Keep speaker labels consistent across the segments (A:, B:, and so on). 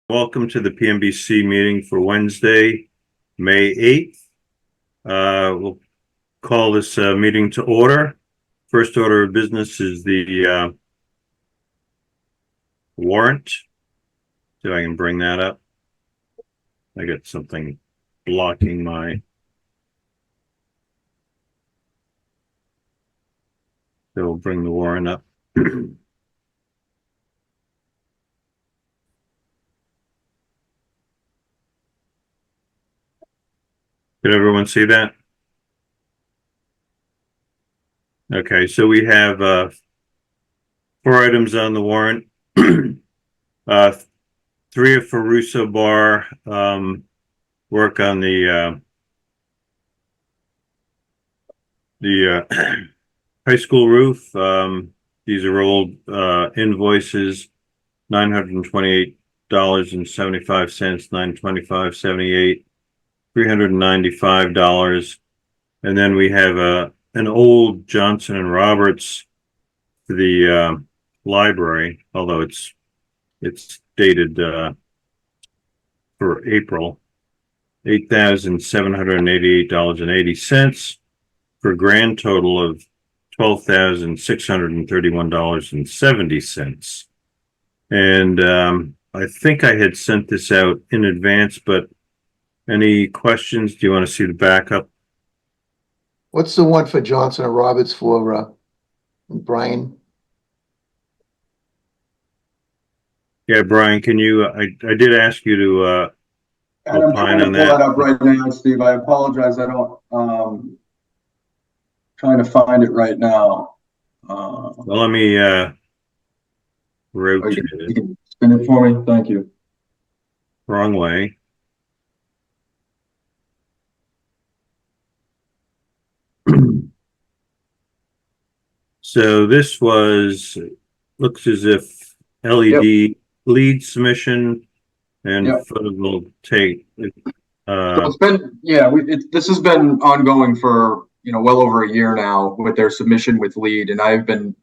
A: Welcome to the PMBC meeting for Wednesday, May 8th. We'll call this meeting to order. First order of business is the warrant. See if I can bring that up. I got something blocking my... So we'll bring the warrant up. Did everyone see that? Okay, so we have 4 items on the warrant. 3 are for Russo Bar, work on the high school roof. These are old invoices, $928.75, $925.78, $395, and then we have an old Johnson and Roberts for the library, although it's dated for April, $8,788.80 for a grand total of $12,631.70. And I think I had sent this out in advance, but any questions? Do you want to see the backup?
B: What's the one for Johnson and Roberts for Brian?
A: Yeah, Brian, can you, I did ask you to
C: and I'm trying to pull that up right now, Steve. I apologize. I don't trying to find it right now.
A: Well, let me rotate
C: you
A: it.
C: can spin it for me. Thank you.
A: Wrong way. So this was, looks as if LED lead submission and photovoltaic.
C: So it's been, this has been ongoing for, well over a year now with their submission with lead. And I've been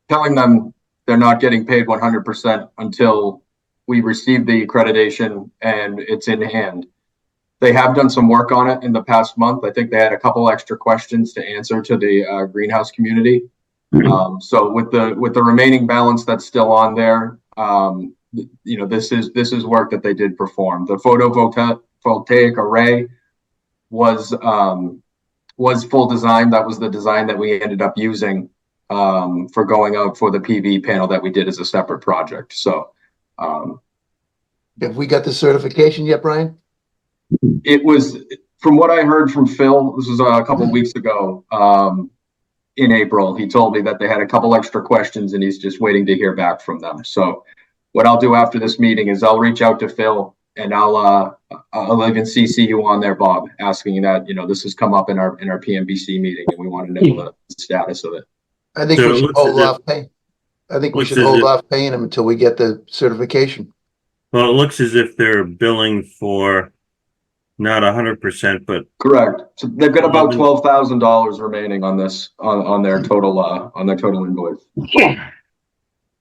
C: telling them they're not getting paid 100% until we receive the accreditation and it's in hand. They have done some work on it in the past month. I think they had a couple extra questions to answer to the greenhouse community. So with the remaining balance that's still on there, this is work that they did perform. The photovoltaic array was full design. That was the design that we ended up using for going out for the PV panel that we did as a separate project. So
B: have we got the certification yet, Brian?
C: It was, from what I heard from Phil, this was a couple of weeks ago, in April, he told me that they had a couple extra questions and he's just waiting to hear back from them. So what I'll do after this meeting is I'll reach out to Phil and I'll even CC you on there, Bob, asking that, this has come up in our PMBC meeting and we want to know the status of it.
B: I think we should hold off paying. I think we should hold off paying them until we get the certification.
A: Well, it looks as if they're billing for not 100%, but
C: correct. So they've got about $12,000 remaining on this on their total invoice.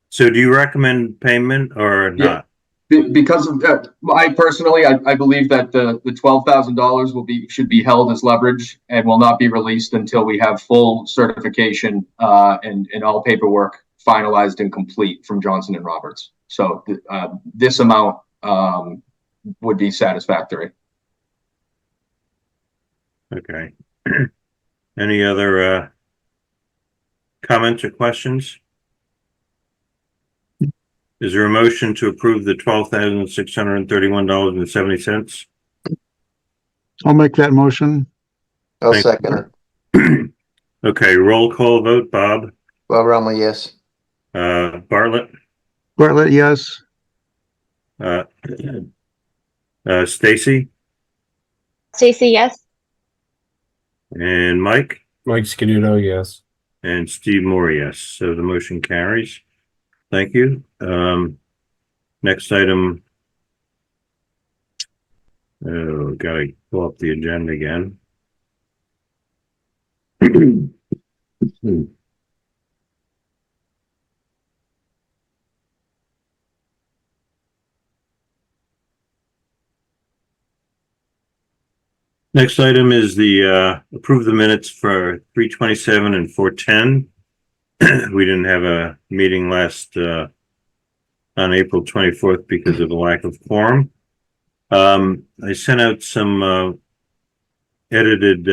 A: So, do you recommend payment or not?
C: Because of that, I personally, I believe that the $12,000 should be held as leverage and will not be released until we have full certification and all paperwork finalized and complete from Johnson and Roberts. So this amount would be satisfactory.
A: Okay. Any other comments or questions? Is there a motion to approve the $12,631.70?
D: I'll make that motion.
B: I'll second
A: it. Okay, roll call vote. Bob?
B: Bob Rumley, yes.
A: Bartlett?
D: Bartlett, yes.
A: Stacy?
E: Stacy, yes.
A: And Mike?
F: Mike Scaduto, yes.
A: And Steve Moore, yes. So the motion carries. Thank you. Next item. Oh, gotta pull up the agenda again. Next item is the approve the minutes for 3/27 and 4/10. We didn't have a meeting last on April 24th because of a lack of quorum. I sent out some edited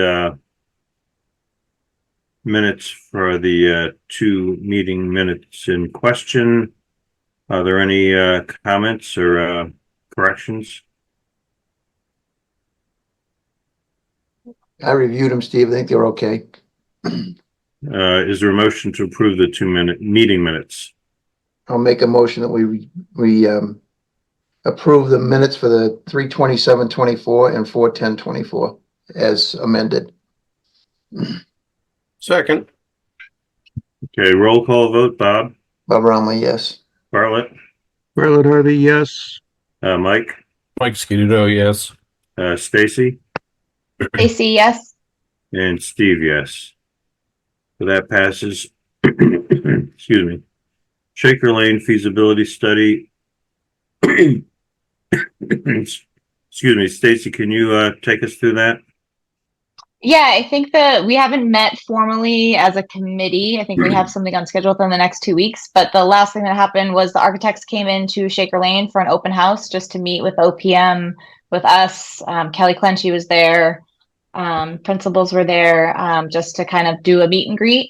A: minutes for the two meeting minutes in question. Are there any comments or corrections?
B: I reviewed them, Steve. I think they're okay.
A: Is there a motion to approve the 2-minute meeting minutes?
B: I'll make a motion that we approve the minutes for the 3/27/24 and 4/10/24 as amended.
F: Second.
A: Okay, roll call vote. Bob?
B: Bob Romley, yes.
A: Bartlett?
D: Bartlett Harvey, yes.
A: Mike?
F: Mike Scudetto, yes.
A: Stacy?
E: Stacy, yes.
A: And Steve, yes. So that passes. Excuse me. Shaker Lane feasibility study. Excuse me, Stacy, can you take us through that?
E: Yeah, I think that we haven't met formally as a committee. I think we have something on schedule within the next 2 weeks. But the last thing that happened was the architects came into Shaker Lane for an open house just to meet with OPM, with us. Kelly Clenchy was there. Principals were there just to kind of do a meet and greet.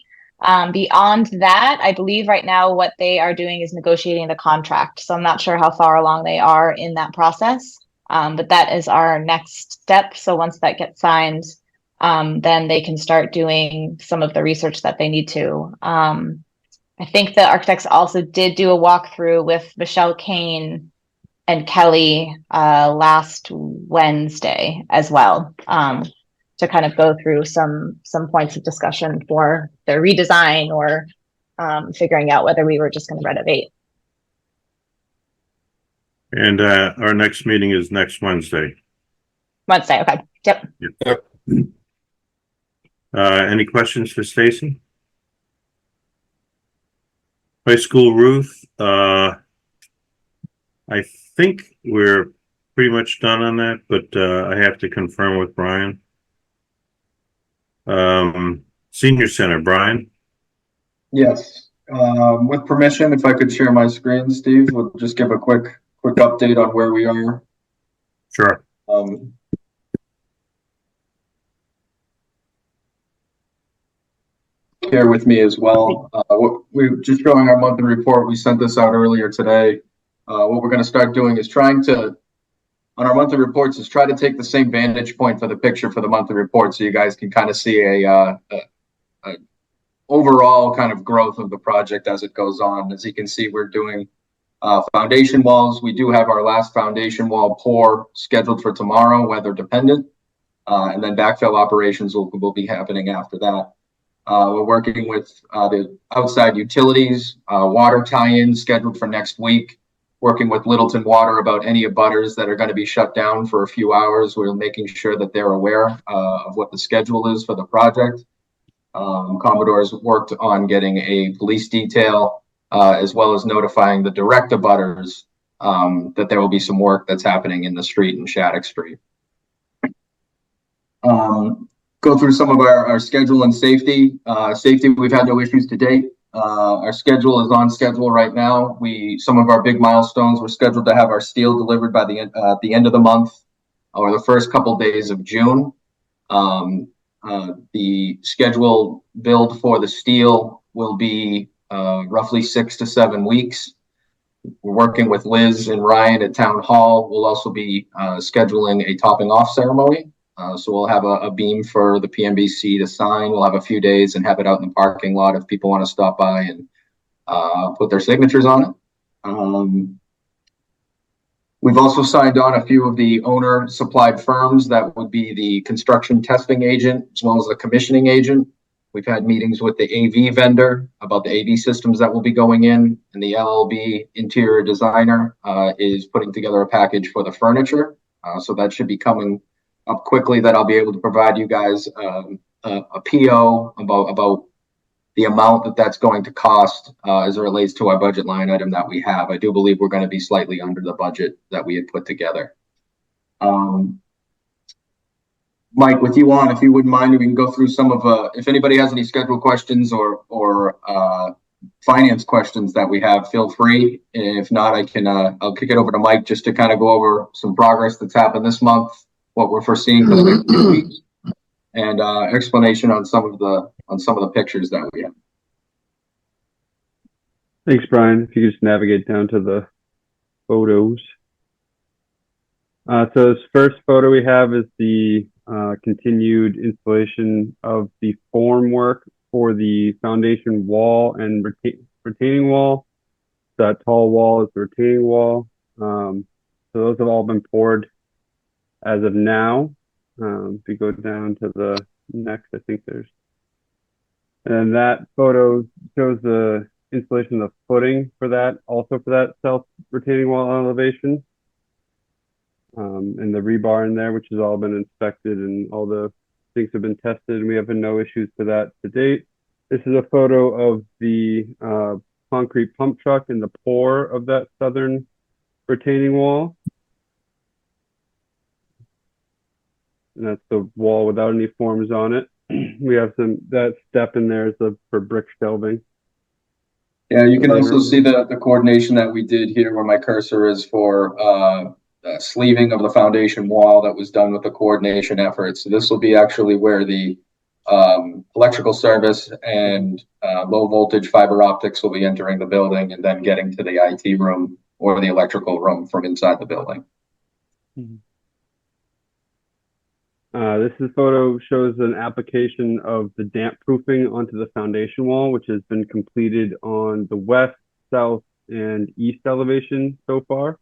E: Beyond that, I believe right now what they are doing is negotiating the contract. So I'm not sure how far along they are in that process. But that is our next step. So once that gets signed, then they can start doing some of the research that they need to. I think the architects also did do a walkthrough with Michelle Kane and Kelly last Wednesday as well, to kind of go through some points of discussion for their redesign or figuring out whether we were just going to renovate.
A: And our next meeting is next Wednesday.
E: Wednesday, okay. Yep.
A: Any questions for Stacy? High school roof. I think we're pretty much done on that, but I have to confirm with Brian. Senior Center, Brian.
C: Yes, with permission, if I could share my screen, Steve, we'll just give a quick update on where we are.
A: Sure.
C: Bear with me as well. We're just showing our monthly report. We sent this out earlier today. What we're going to start doing is trying to, on our monthly reports, is try to take the same vantage point for the picture for the monthly report, so you guys can kind of see a overall kind of growth of the project as it goes on. As you can see, we're doing foundation walls. We do have our last foundation wall pour scheduled for tomorrow, weather dependent, and then backfill operations will be happening after that. We're working with the outside utilities, water tie-in scheduled for next week, working with Littleton Water about any abutters that are going to be shut down for a few hours. We're making sure that they're aware of what the schedule is for the project. Commodore's worked on getting a police detail, as well as notifying the direct abutters that there will be some work that's happening in the street in Shattuck Street. Go through some of our schedule and safety. Safety, we've had no issues to date. Our schedule is on schedule right now. Some of our big milestones, we're scheduled to have our steel delivered by the end of the month or the first couple days of June. The schedule build for the steel will be roughly 6 to 7 weeks. We're working with Liz and Ryan at Town Hall. We'll also be scheduling a topping off ceremony. So we'll have a beam for the PMBC to sign. We'll have a few days and have it out in the parking lot if people want to stop by and put their signatures on it. We've also signed on a few of the owner supplied firms that would be the construction testing agent as well as the commissioning agent. We've had meetings with the AV vendor about the AV systems that will be going in, and the LLB interior designer is putting together a package for the furniture. So that should be coming up quickly, that I'll be able to provide you guys a PO about the amount that's going to cost as it relates to our budget line item that we have. I do believe we're going to be slightly under the budget that we had put together. Mike, with you on, if you wouldn't mind, we can go through some of, if anybody has any schedule questions or finance questions that we have, feel free. If not, I'll kick it over to Mike just to kind of go over some progress that's happened this month, what we're foreseeing for the next 2 weeks, and explanation on some of the pictures that we have.
G: Thanks, Brian. If you could just navigate down to the photos. So this first photo we have is the continued installation of the formwork for the foundation wall and retaining wall. That tall wall is the retaining wall. So those have all been poured as of now. If you go down to the next, I think there's, and that photo shows the installation of footing for that, also for that self retaining wall elevation. And the rebar in there, which has all been inspected and all the things have been tested, and we have no issues for that to date. This is a photo of the concrete pump truck and the pour of that southern retaining wall. And that's the wall without any forms on it. We have that step in there is for brick shelving.
C: Yeah, you can also see the coordination that we did here where my cursor is for sleeving of the foundation wall that was done with the coordination effort. So this will be actually where the electrical service and low voltage fiber optics will be entering the building and then getting to the IT room or the electrical room from inside the building.
G: Mm-hmm. This photo shows an application of the damp proofing onto the foundation wall, which has been completed on the west, south, and east elevation so far.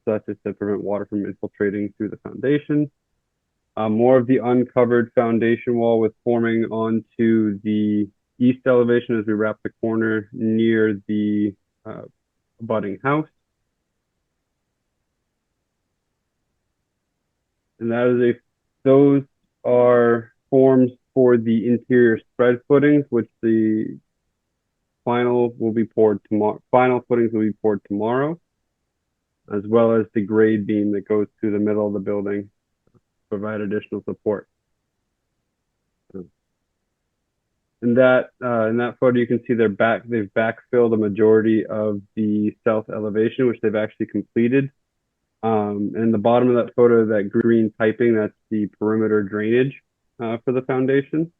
G: So that's just to prevent water from infiltrating through the foundation. More of the uncovered foundation wall with forming onto the east elevation as we wrap the corner near the abutting house. And those are forms for the interior spread footings, which the final will be poured tomorrow. Final footings will be poured tomorrow, as well as the grade beam that goes through the middle of the building to provide additional support. In that photo, you can see they've backfilled a majority of the south elevation, which they've actually completed. And the bottom of that photo, that green piping, that's the perimeter drainage for the foundation.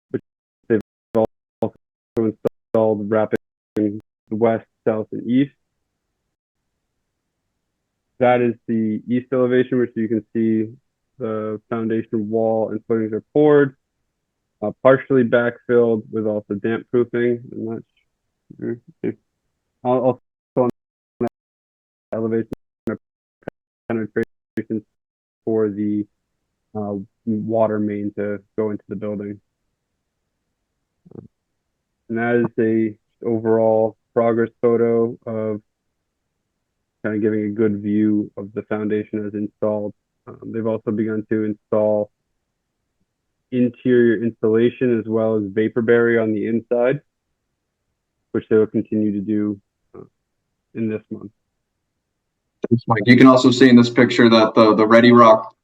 G: Which they've also installed wrapping the west, south, and east. That is the east elevation, which you can see the foundation wall and footings are poured, partially backfilled with also damp proofing. And that's also on that elevation penetration for the water main to go into the building. And that is a overall progress photo of kind of giving a good view of the foundation as installed. They've also begun to install interior insulation as well as vapor barrier on the inside, which they will continue to do in this month.
C: Thanks, Mike. You can also see in this picture that the Ready Rock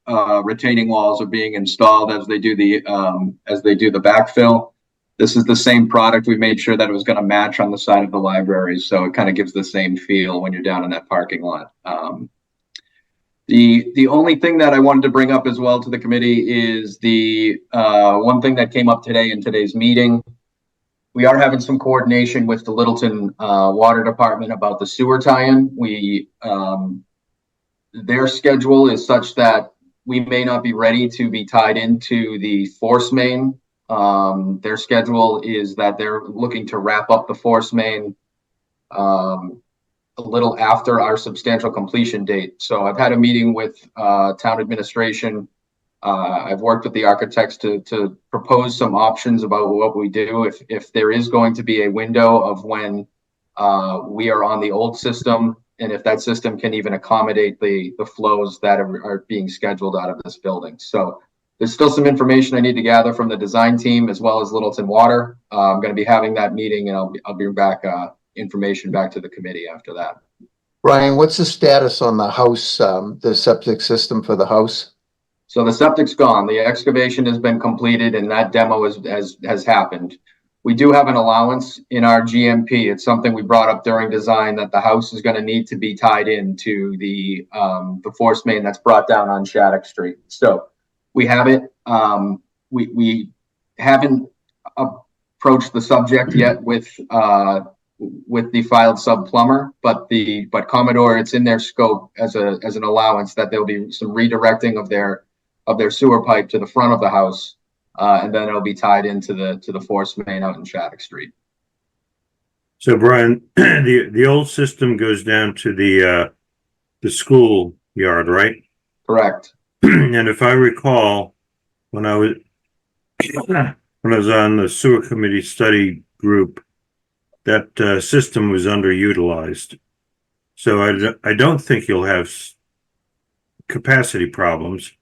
C: retaining walls are being installed as they do the backfill. This is the same product. We made sure that it was going to match on the side of the library, so it kind of gives the same feel when you're down in that parking lot. The only thing that I wanted to bring up as well to the committee is the one thing that came up today in today's meeting. We are having some coordination with the Littleton Water Department about the sewer tie-in. Their schedule is such that we may not be ready to be tied into the force main. Their schedule is that they're looking to wrap up the force main a little after our substantial completion date. So I've had a meeting with town administration. I've worked with the architects to propose some options about what we do if there is going to be a window of when we are on the old system, and if that system can even accommodate the flows that are being scheduled out of this building. So there's still some information I need to gather from the design team as well as Littleton Water. I'm going to be having that meeting, and I'll bring back information back to the committee after that.
B: Ryan, what's the status on the house, the septic system for the house?
C: So the septic's gone. The excavation has been completed and that demo has happened. We do have an allowance in our GMP. It's something we brought up during design that the house is going to need to be tied into the force main that's brought down on Shattuck Street. So we have it. We haven't approached the subject yet with the filed sub plumber, but Commodore, it's in their scope as an allowance that there'll be some redirecting of their sewer pipe to the front of the house. And then it'll be tied into the force main out in Shattuck Street.
A: So Brian, the old system goes down to the school yard, right?
C: Correct.
A: And if I recall, when I was on the sewer committee study group, that system was underutilized. So I don't think you'll have capacity problems.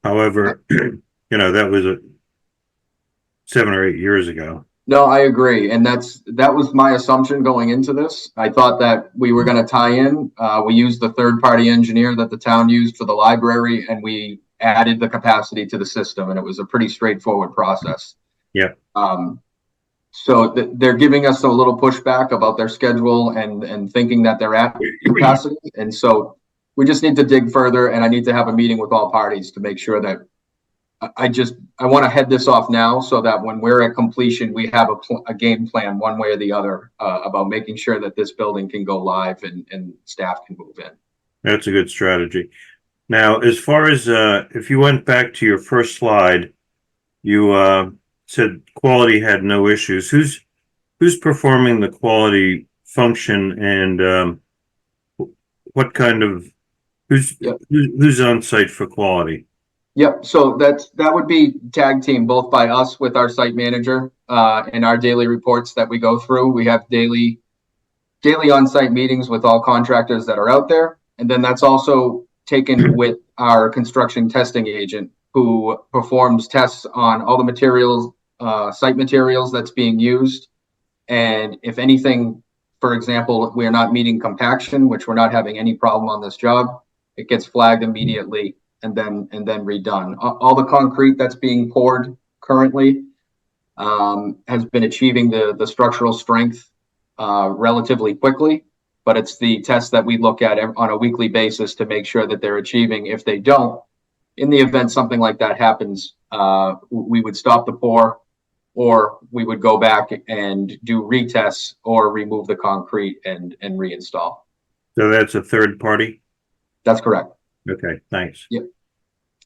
A: However, that was 7 or 8 years ago.
C: No, I agree. And that was my assumption going into this. I thought that we were going to tie in. We used the third-party engineer that the town used for the library, and we added the capacity to the system, and it was a pretty straightforward process.
A: Yeah.
C: So they're giving us a little pushback about their schedule and thinking that they're at capacity. And so we just need to dig further, and I need to have a meeting with all parties to make sure that I want to head this off now so that when we're at completion, we have a game plan one way or the other about making sure that this building can go live and staff can move in. That's
A: a good strategy. Now, as far as if you went back to your first slide, you said quality had no issues. Who's performing the quality function, and what kind of who's on site for quality?
C: Yep. So that would be tag team both by us with our site manager and our daily reports that we go through. We have daily on-site meetings with all contractors that are out there. And then that's also taken with our construction testing agent who performs tests on all the materials, site materials that's being used. And if anything, for example, we are not meeting compaction, which we're not having any problem on this job, it gets flagged immediately and then redone. All the concrete that's being poured currently has been achieving the structural strength relatively quickly, but it's the tests that we look at on a weekly basis to make sure that they're achieving. If they don't, in the event something like that happens, we would stop the pour, or we would go back and do retests or remove the concrete and reinstall.
A: So that's a third party?
C: That's correct.
A: Okay, thanks.
C: Yep.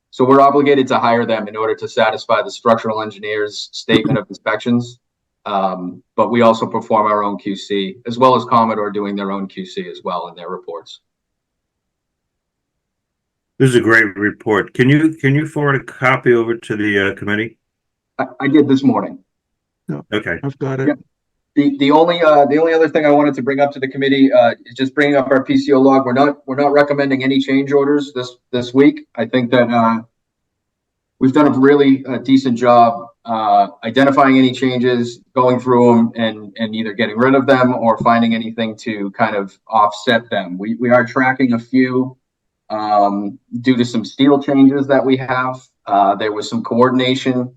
C: So we're obligated to hire them in order to satisfy the structural engineer's statement of inspections. But we also perform our own QC, as well as Commodore doing their own QC as well in their reports.
A: This is a great report. Can you forward a copy over to the committee?
C: I did this morning.
A: Okay.
D: I've got it.
C: Yep. The only other thing I wanted to bring up to the committee is just bringing up our PCO log. We're not recommending any change orders this week. I think that we've done a really decent job identifying any changes, going through them, and either getting rid of them or finding anything to kind of offset them. We are tracking a few due to some steel changes that we have. There was some coordination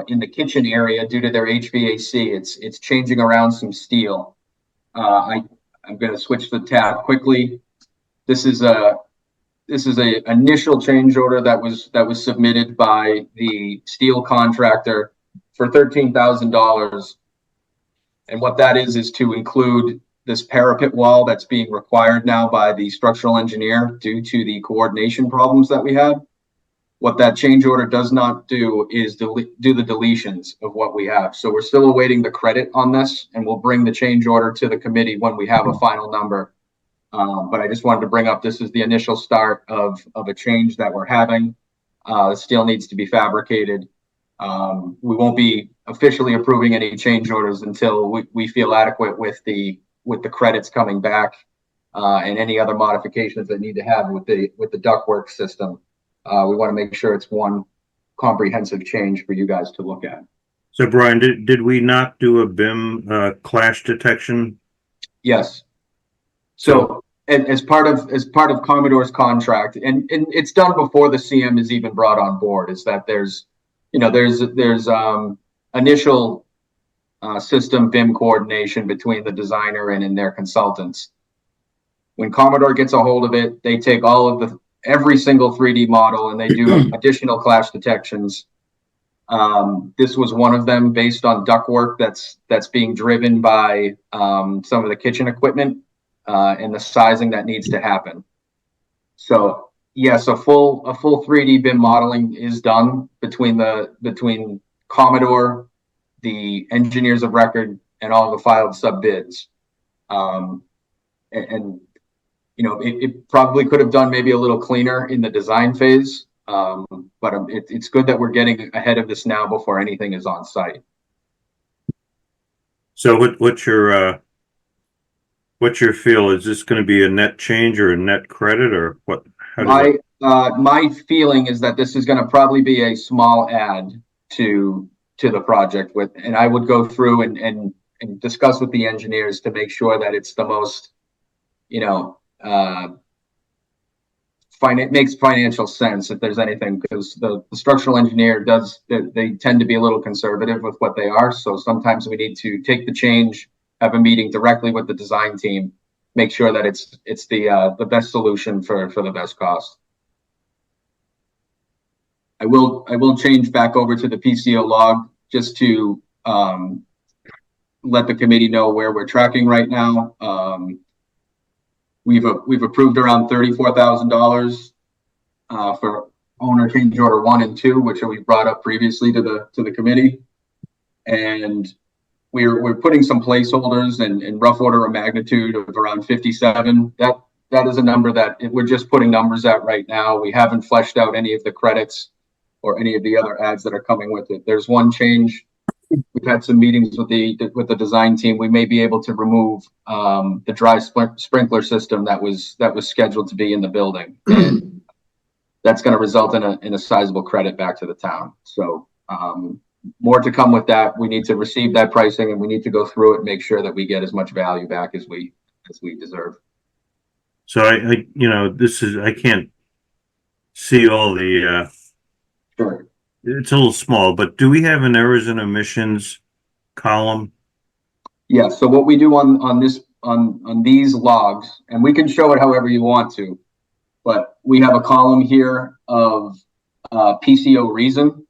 C: in the kitchen area due to their HVAC. It's changing around some steel. I'm going to switch the tab quickly. This is a initial change order that was submitted by the steel contractor for $13,000. And what that is to include this parapet wall that's being required now by the structural engineer due to the coordination problems that we had. What that change order does not do is do the deletions of what we have. So we're still awaiting the credit on this, and we'll bring the change order to the committee when we have a final number. But I just wanted to bring up, this is the initial start of a change that we're having. The steel needs to be fabricated. We won't be officially approving any change orders until we feel adequate with the credits coming back and any other modifications that need to have with the ductwork system. We want to make sure it's one comprehensive change for you guys to look at.
A: So Brian, did we not do a BIM clash detection?
C: Yes. So as part of Commodore's contract, and it's done before the CM is even brought on board, is that there's initial system BIM coordination between the designer and their consultants. When Commodore gets a hold of it, they take every single 3D model and they do additional clash detections. This was one of them based on ductwork that's being driven by some of the kitchen equipment and the sizing that needs to happen. So yes, a full 3D BIM modeling is done between Commodore, the engineers of record, and all the filed sub bids. And you know, it probably could have done maybe a little cleaner in the design phase, but it's good that we're getting ahead of this now before anything is on site.
A: So what's your feel? Is this going to be a net change or a net credit, or what?
C: My feeling is that this is going to probably be a small add to the project and I would go through and discuss with the engineers to make sure that it's the most, you know, it makes financial sense if there's anything, because the structural engineer they tend to be a little conservative with what they are. So sometimes we need to take the change, have a meeting directly with the design team, make sure that it's the best solution for the best cost. I will change back over to the PCO log just to let the committee know where we're tracking right now. We've approved around $34,000 for owner change order 1 and 2, which we brought up previously to the committee, and we're putting some placeholders in rough order of magnitude of around 57. That is a number that we're just putting numbers at right now. We haven't fleshed out any of the credits or any of the other ads that are coming with it. There's one change. We've had some meetings with the design team. We may be able to remove the dry sprinkler system that was scheduled to be in the building. And that's going to result in a sizable credit back to the town. So more to come with that. We need to receive that pricing and we need to go through it and make sure that we get as much value back as we deserve.
A: So I can't see all the.
C: Sure.
A: It's a little small, but do we have an errors and omissions column?
C: Yeah. So what we do on these logs, and we can show it however you want to, but we have a column here of PCO reason,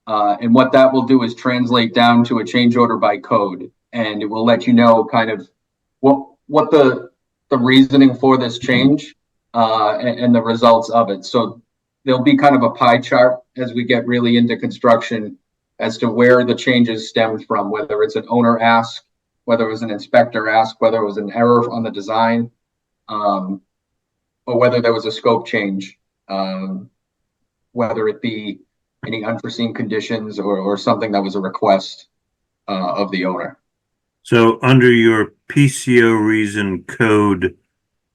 C: and what that will do is translate down to a change order by code, and it will let you know kind of what the reasoning for this change and the results of it. So there'll be kind of a pie chart as we get really into construction as to where the changes stemmed from, whether it's an owner ask, whether it was an inspector ask, whether it was an error on the design, or whether there was a scope change, whether it be any unforeseen conditions or something that was a request of the owner.
A: So under your PCO reason code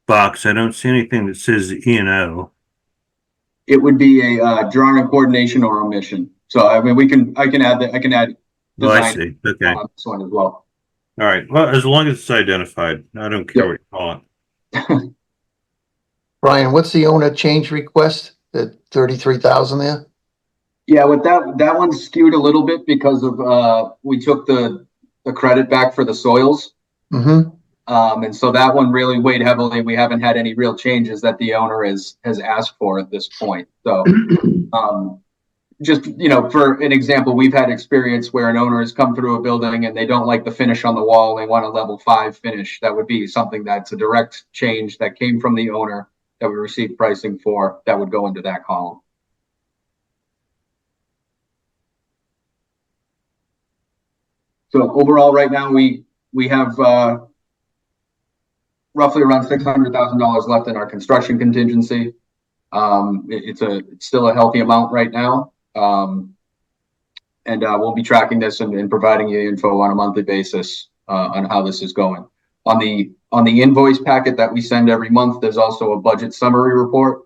A: box, I don't see anything that says E&O.
C: It would be a drawing coordination or omission. So I mean, I can add.
A: Oh, I see. Okay.
C: On this one as well.
A: All right. Well, as long as it's identified, I don't care what you call it.
B: Brian, what's the owner change request? The 33,000 there?
C: Yeah, with that one's skewed a little bit because of we took the credit back for the soils.
B: Mm-hmm.
C: And so that one really weighed heavily. We haven't had any real changes that the owner has asked for at this point. So just, for an example, we've had experience where an owner has come through a building and they don't like the finish on the wall. They want a level 5 finish. That would be something that's a direct change that came from the owner that we received pricing for, that would go into that column. So overall, right now, we have roughly around $600,000 left in our construction contingency. It's still a healthy amount right now. And we'll be tracking this and providing you info on a monthly basis on how this is going. On the invoice packet that we send every month, there's also a budget summary report,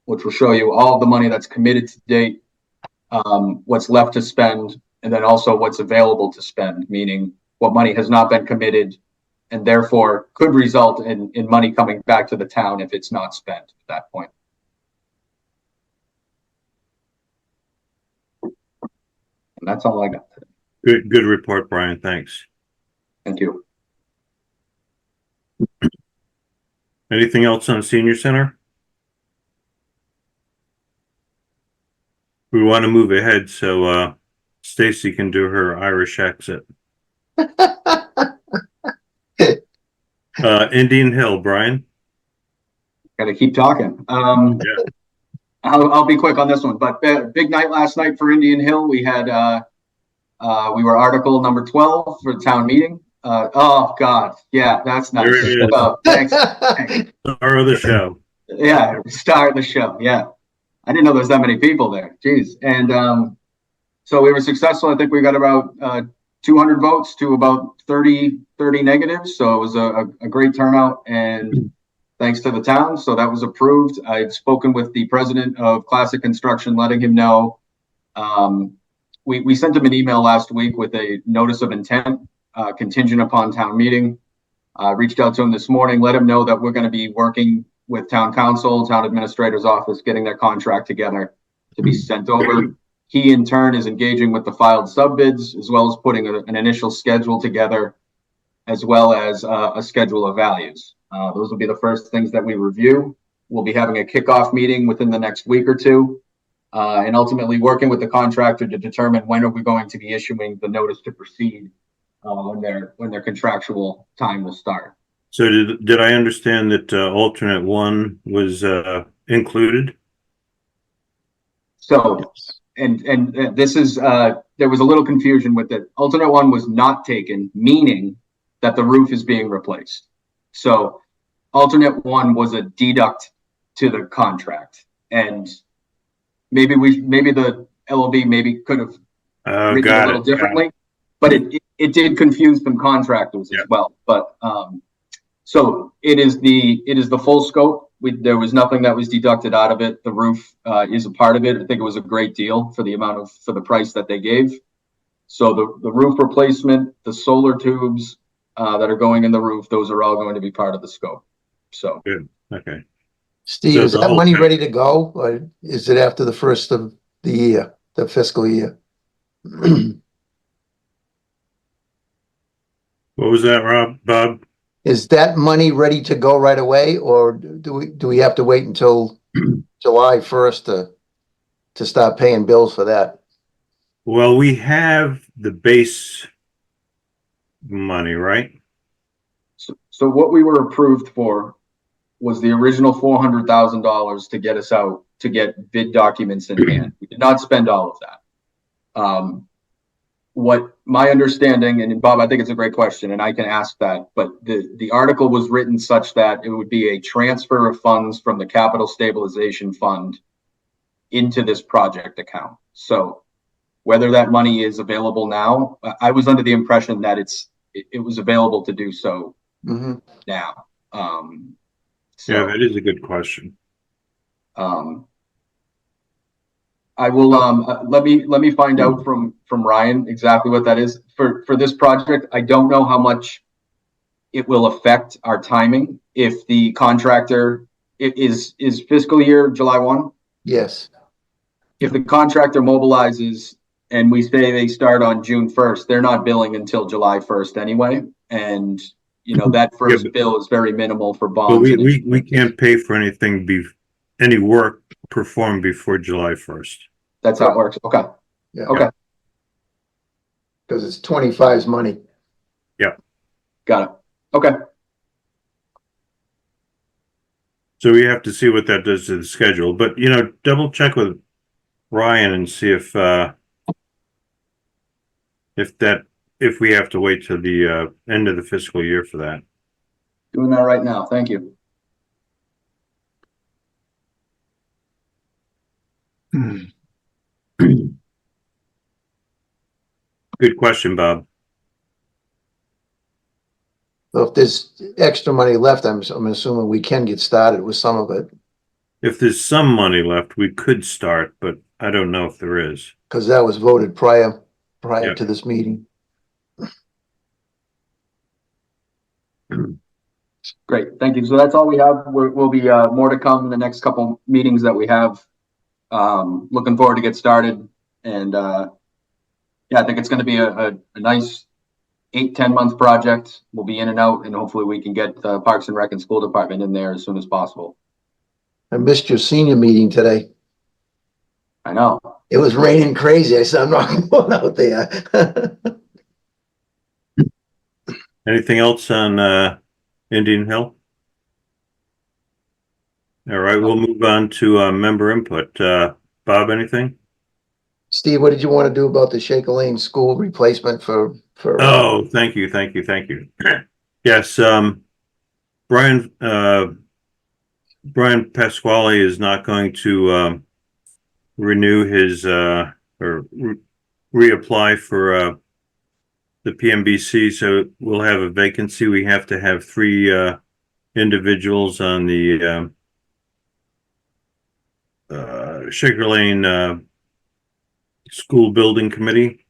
C: which will show you all of the money that's committed to date, what's left to spend, and then also what's available to spend, meaning what money has not been committed and therefore could result in money coming back to the town if it's not spent at that point. And that's all I got today.
A: Good report, Brian. Thanks.
C: Thank you.
A: Anything else on senior center? We want to move ahead so Stacy can do her Irish exit. Indian Hill, Brian.
C: Got to keep talking.
A: Yeah.
C: I'll be quick on this one, but big night last night for Indian Hill. We had we were article number 12 for the town meeting. Oh God, yeah, that's nice.
A: There it is.
C: Thanks.
A: Star of the show.
C: Yeah, star of the show. Yeah, I didn't know there was that many people there. Jeez, and so we were successful. I think we got about 200 votes to about 30 negatives. So it was a great turnout, and thanks to the town. So that was approved. I've spoken with the president of Classic Construction, letting him know. We sent him an email last week with a notice of intent, contingent upon town meeting. Reached out to him this morning, let him know that we're going to be working with town council, town administrator's office, getting their contract together to be sent over. He in turn is engaging with the filed sub bids, as well as putting an initial schedule together, as well as a schedule of values. Those will be the first things that we review. We'll be having a kickoff meeting within the next week or two, and ultimately working with the contractor to determine when are we going to be issuing the notice to proceed when their contractual time will start.
A: So did I understand that alternate one was included?
C: So, and this is there was a little confusion with it. Alternate one was not taken, meaning that the roof is being replaced. So alternate one was a deduct to the contract, and maybe the LOB could have written it a little differently, but it did confuse some contractors as well. But so it is the full scope. There was nothing that was deducted out of it. The roof is a part of it. I think it was a great deal for the price that they gave. So the roof replacement, the solar tubes that are going in the roof, those are all going to be part of the scope. So
A: Good. Okay.
B: Steve,
A: So
B: is
A: the
B: that
A: whole
B: money
A: thing-
B: ready to go, or is it after the first of the year, the fiscal year?
A: What was that, Bob?
B: Is that money ready to go right away, or do we have to wait until July 1st to start paying bills for that?
A: Well, we have the base money, right?
C: So what we were approved for was the original $400,000 to get us out to get bid documents in hand. We did not spend all of that. What my understanding, and Bob, I think it's a great question, and I can ask that, but the article was written such that it would be a transfer of funds from the capital stabilization fund into this project account. So whether that money is available now, I was under the impression that it was available to do so now.
A: Yeah, that is a good question.
C: I will let me find out from Ryan exactly what that is for this project. I don't know how much it will affect our timing if the contractor is fiscal year July 1.
B: Yes.
C: If the contractor mobilizes and we say they start on June 1st, they're not billing until July 1st anyway, and that first bill is very minimal for bonds.
A: But we can't pay for any work performed before July 1st.
C: That's how it works. Okay.
B: Yeah.
C: Okay.
B: Because it's 25's money.
A: Yeah.
C: Got it. Okay.
A: So we have to see what that does to the schedule, but double check with Ryan and see if we have to wait till the end of the fiscal year for that.
C: Doing that right now. Thank you.
A: Good question, Bob.
B: So if there's extra money left, I'm assuming we can get started with some of it,
A: If there's some money left, we could start, but I don't know if there is.
B: because that was voted prior
A: Yeah.
B: to this meeting.
C: Great, thank you. So that's all we have. We'll be more to come in the next couple meetings that we have. Looking forward to get started, and yeah, I think it's going to be a nice 8-10 month project. We'll be in and out, and hopefully we can get the Parks and Rec and School Department in there as soon as possible.
B: I missed your senior meeting today.
C: I know.
B: It was raining crazy. I said, I'm not going out there.
A: Anything else on Indian Hill? All right, we'll move on to member input. Bob, anything?
B: Steve, what did you want to do about the Shaker Lane school replacement for?
A: Oh, thank you. Yes, Brian Pasquale is not going to renew his or reapply for the PMBC, so we'll have a vacancy. We have to have 3 individuals on the Shaker Lane school building committee,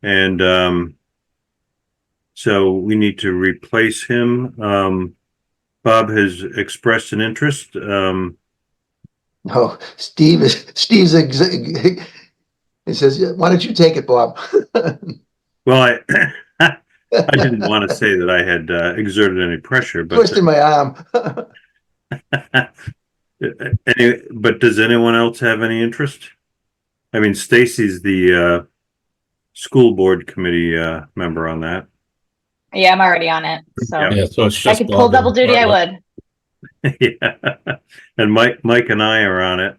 A: and so we need to replace him. Bob has expressed an interest.
B: No, Steve's he says, why don't you take it, Bob?
A: Well, I didn't want to say that I had exerted any pressure, but
B: Twisting my arm.
A: but does anyone else have any interest? I mean, Stacy's the school board committee member on that.
E: Yeah, I'm already on it. So
A: Yeah.
F: Yeah, so it's
E: if I
F: just
E: could pull
F: Bob
E: double
F: and
E: duty, I
F: Bartlett.
E: would.
A: Yeah, and Mike and I are on it,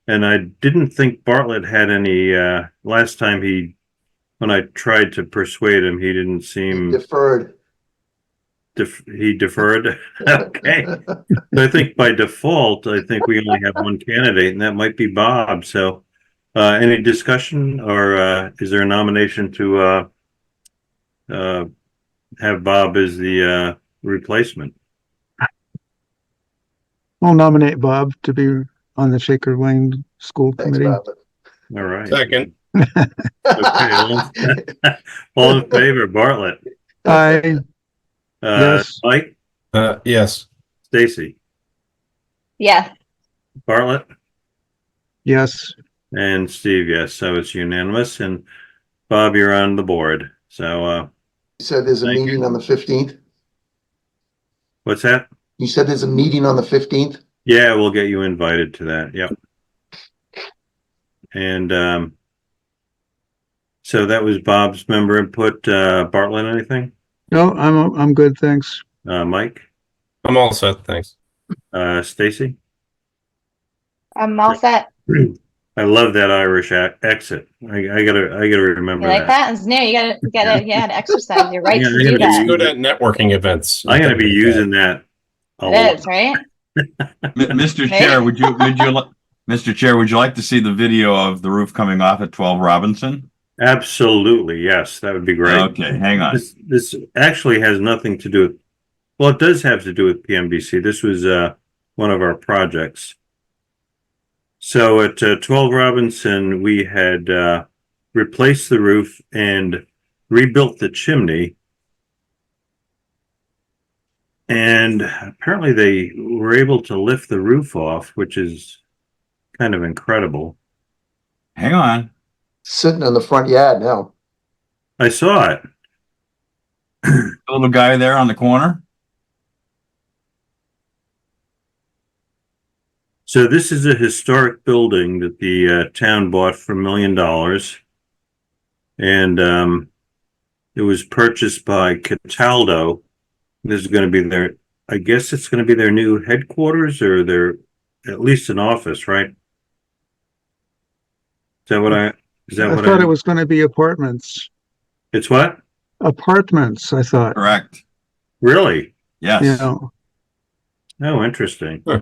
A: and I didn't think Bartlett had any. Last time when I tried to persuade him, he didn't seem
B: Deferred.
A: he deferred. Okay, so I think by default, I think we only have one candidate, and that might be Bob. So, any discussion, or is there a nomination to have Bob as the replacement?
D: I'll nominate Bob to be on the Shaker Lane School
B: Thanks,
D: Committee.
B: Bob.
A: All right.
F: Second.
A: Okay, all in favor, Bartlett.
D: Aye, yes.
A: Mike,
F: Yes.
A: Stacy,
E: Yeah.
A: Bartlett,
D: Yes.
A: and Steve. Yes, so it's unanimous. And Bob, you're on the board. So,
B: You said there's a
A: Thank
B: meeting
A: you.
B: on the 15th?
A: what's that?
B: You said there's a meeting on the 15th?
A: Yeah, we'll get you invited to that. Yep. And so that was Bob's member input. Bartlett, anything?
D: No, I'm good, thanks.
A: Mike,
F: I'm all set. Thanks.
A: Stacy.
E: I'm all set.
A: I love that Irish exit. I gotta remember
E: You like that? It's new. You gotta exercise your right
A: Yeah,
E: to
A: I'm
E: do
A: gonna be
E: that.
F: It's good at networking events.
A: I'm gonna be using that a lot.
E: It is, right?
H: Mr.
E: Right?
H: Chair, Mr. Chair, would you like to see the video of the roof coming off at 12 Robinson?
A: Absolutely, yes, that would be great.
H: Okay, hang on.
A: This actually has nothing to do with, well, it does have to do with PMBC. This was one of our projects. So at 12 Robinson, we had replaced the roof and rebuilt the chimney. And apparently they were able to lift the roof off, which is kind of incredible.
H: Hang on.
B: Sitting in the front yard now.
A: I saw it.
H: The little guy there on the corner.
A: So this is a historic building that the town bought for $1 million. And it was purchased by Cataldo. This is going to be their, I guess it's going to be their new headquarters, or their, at least an office, right? Is that what
D: I thought it was going to be apartments.
A: It's what?
D: Apartments, I thought.
H: Correct.
A: Really?
H: Yes.
D: Yeah.
A: Oh, interesting.
F: Huh.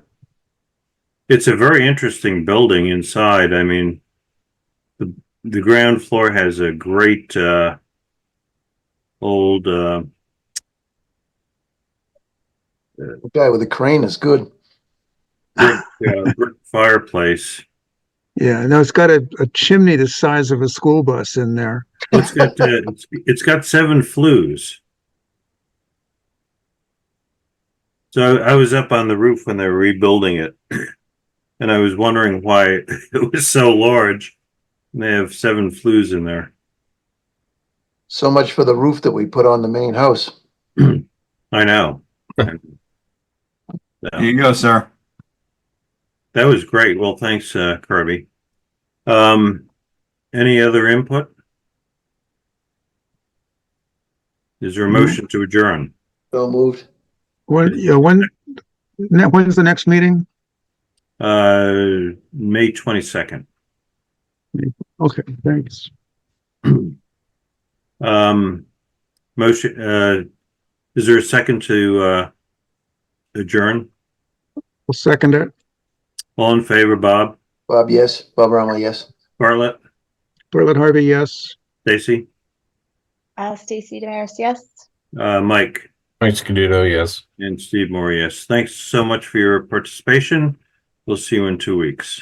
A: It's a very interesting building inside. I mean, the ground floor has a great old
B: The guy with the crane is good.
A: brick fireplace.
D: Yeah, no, it's got a chimney the size of a school bus in there.
A: It's got 7 flues. So I was up on the roof when they were rebuilding it, and I was wondering why it was so large. They have 7 flues in there.
B: So much for the roof that we put on the main house.
A: I know.
H: Here you go, sir.
A: That was great. Well, thanks, Kirby. Any other input? Is there a motion to adjourn?
B: So moved.
D: When's the next meeting?
A: May 22nd.
D: Okay, thanks.
A: Motion, is there a second to, adjourn?
D: We'll second it.
A: All in favor, Bob?
B: Bob, yes. Bob Romley, yes.
A: Bartlett?
D: Bartlett Harvey, yes.
A: Stacy?
E: Stacy Damaris, yes.
A: Mike?
F: Mike Scaduto, yes.
A: And Steve Moore, yes. Thanks so much for your participation. We'll see you in 2 weeks.